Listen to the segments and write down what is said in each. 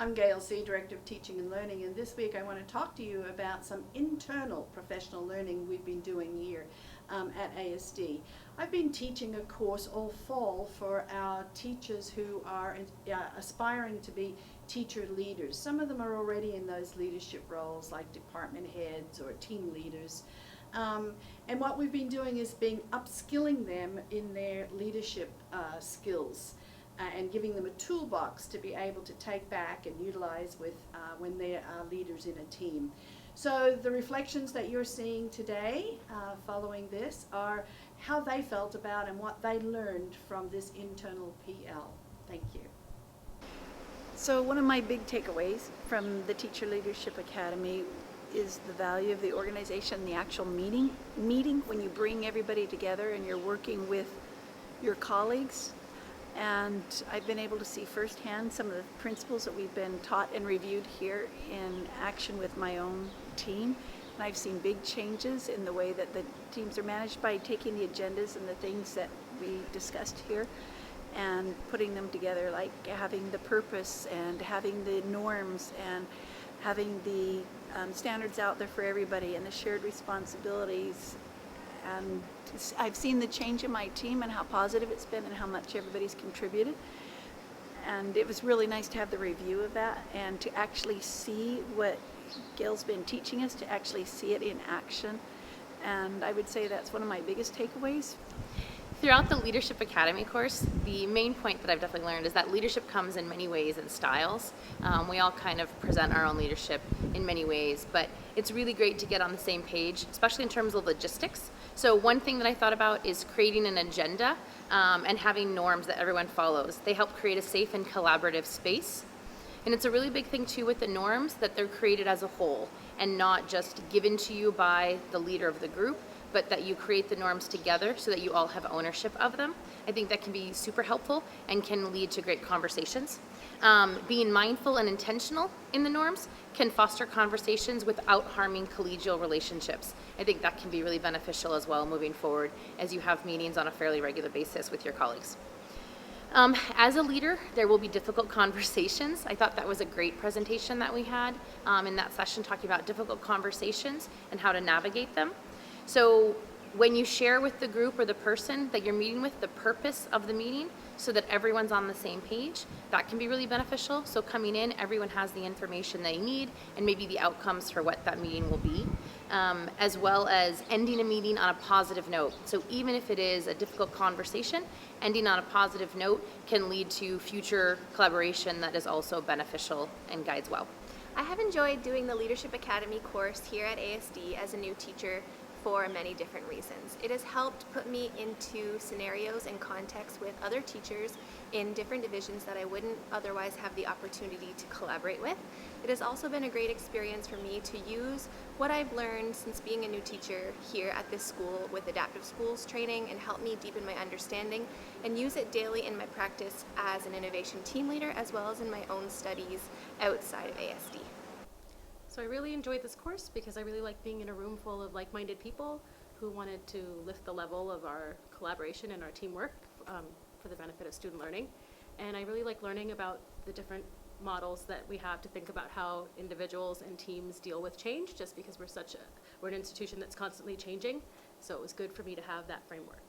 I'm Gail, Seay, Director of Teaching and Learning, and this week I want to talk to you about some internal professional learning we've been doing here at ASD. I've been teaching a course all fall for our teachers who are aspiring to be teacher leaders. Some of them are already in those leadership roles like department heads or team leaders. And what we've been doing is upskilling them in their leadership skills. And giving them a toolbox to be able to take back and utilize with when they are leaders in a team. So the reflections that you're seeing today following this are how they felt about and what they learned from this internal PL. Thank you. So one of my big takeaways from the Teacher Leadership Academy is the value of the organization, the actual meeting when you bring everybody together and you're working with your colleagues. And I've been able to see firsthand some of the principles that we've been taught and reviewed here in action with my own team. And I've seen big changes in the way that the teams are managed by taking the agendas and the things that we discussed here and putting them together, like having the purpose and having the norms and having the standards out there for everybody and the shared responsibilities. And I've seen the change in my team and how positive it's been and how much everybody's contributed. And it was really nice to have the review of that and to actually see what Gail's been teaching us, to actually see it in action. And I would say that's one of my biggest takeaways. Throughout the Leadership Academy course, the main point that I've definitely learned is that leadership comes in many ways and styles. We all kind of present our own leadership in many ways, but it's really great to get on the same page, especially in terms of logistics. So one thing that I thought about is creating an agenda and having norms that everyone follows. They help create a safe and collaborative space. And it's a really big thing too with the norms that they're created as a whole and not just given to you by the leader of the group, but that you create the norms together so that you all have ownership of them. I think that can be super helpful and can lead to great conversations. Being mindful and intentional in the norms can foster conversations without harming collegial relationships. I think that can be really beneficial as well moving forward as you have meetings on a fairly regular basis with your colleagues. As a leader, there will be difficult conversations. I thought that was a great presentation that we had in that session talking about difficult conversations and how to navigate them. So when you share with the group or the person that you're meeting with the purpose of the meeting so that everyone's on the same page, that can be really beneficial. So coming in, everyone has the information they need and maybe the outcomes for what that meeting will be, as well as ending a meeting on a positive note. So even if it is a difficult conversation, ending on a positive note can lead to future collaboration that is also beneficial and guides well. I have enjoyed doing the Leadership Academy course here at ASD as a new teacher for many different reasons. It has helped put me into scenarios and contexts with other teachers in different divisions that I wouldn't otherwise have the opportunity to collaborate with. It has also been a great experience for me to use what I've learned since being a new teacher here at this school with adaptive schools training and help me deepen my understanding and use it daily in my practice as an innovation team leader as well as in my own studies outside of ASD. So I really enjoyed this course because I really like being in a room full of like-minded people who wanted to lift the level of our collaboration and our teamwork for the benefit of student learning. And I really like learning about the different models that we have to think about how individuals and teams deal with change, just because we're an institution that's constantly changing. So it was good for me to have that framework.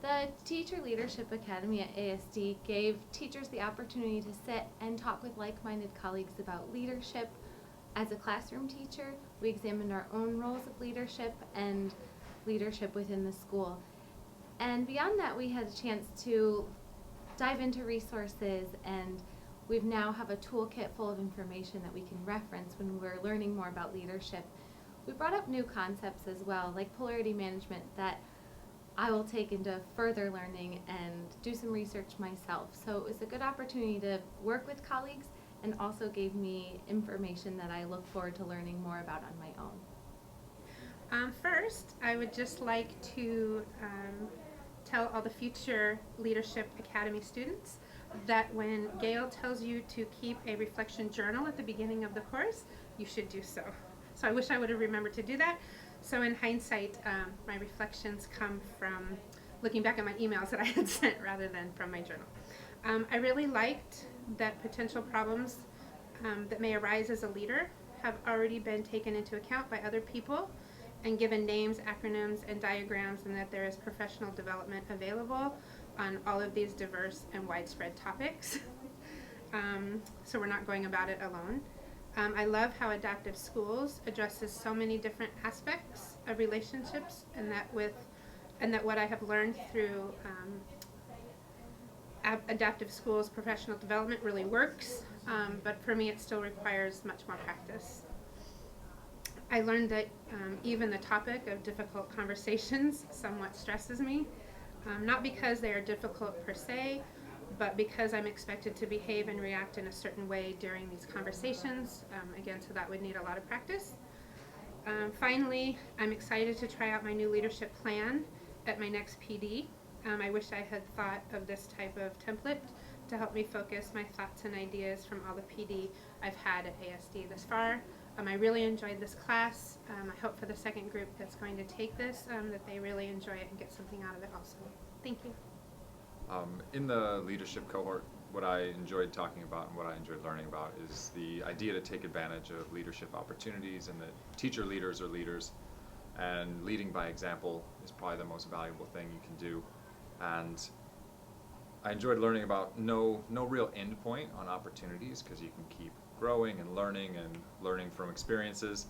The Teacher Leadership Academy at ASD gave teachers the opportunity to sit and talk with like-minded colleagues about leadership. As a classroom teacher, we examined our own roles of leadership and leadership within the school. And beyond that, we had a chance to dive into resources, and we now have a toolkit full of information that we can reference when we're learning more about leadership. We brought up new concepts as well, like polarity management, that I will take into further learning and do some research myself. So it was a good opportunity to work with colleagues and also gave me information that I look forward to learning more about on my own. First, I would just like to tell all the future Leadership Academy students that when Gail tells you to keep a reflection journal at the beginning of the course, you should do so. So I wish I would have remembered to do that. So in hindsight, my reflections come from looking back at my emails that I had sent rather than from my journal. I really liked that potential problems that may arise as a leader have already been taken into account by other people and given names, acronyms, and diagrams, and that there is professional development available on all of these diverse and widespread topics. So we're not going about it alone. I love how Adaptive Schools addresses so many different aspects of relationships, and that what I have learned through Adaptive Schools professional development really works, but for me it still requires much more practice. I learned that even the topic of difficult conversations somewhat stresses me, not because they are difficult per se, but because I'm expected to behave and react in a certain way during these conversations. Again, so that would need a lot of practice. Finally, I'm excited to try out my new leadership plan at my next PD. I wish I had thought of this type of template to help me focus my thoughts and ideas from all the PD I've had at ASD thus far. I really enjoyed this class. I hope for the second group that's going to take this that they really enjoy it and get something out of it also. Thank you. In the leadership cohort, what I enjoyed talking about and what I enjoyed learning about is the idea to take advantage of leadership opportunities, and that teacher leaders are leaders, and leading by example is probably the most valuable thing you can do. And I enjoyed learning about no real end point on opportunities, because you can keep growing and learning from experiences.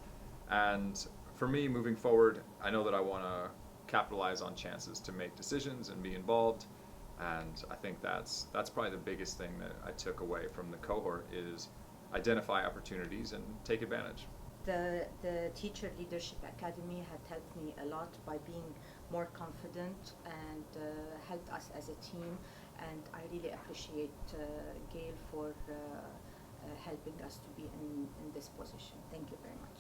And for me, moving forward, I know that I want to capitalize on chances to make decisions and be involved. And I think that's probably the biggest thing that I took away from the cohort, is identify opportunities and take advantage. The Teacher Leadership Academy had helped me a lot by being more confident and helped us as a team. And I really appreciate Gail for helping us to be in this position. Thank you very much.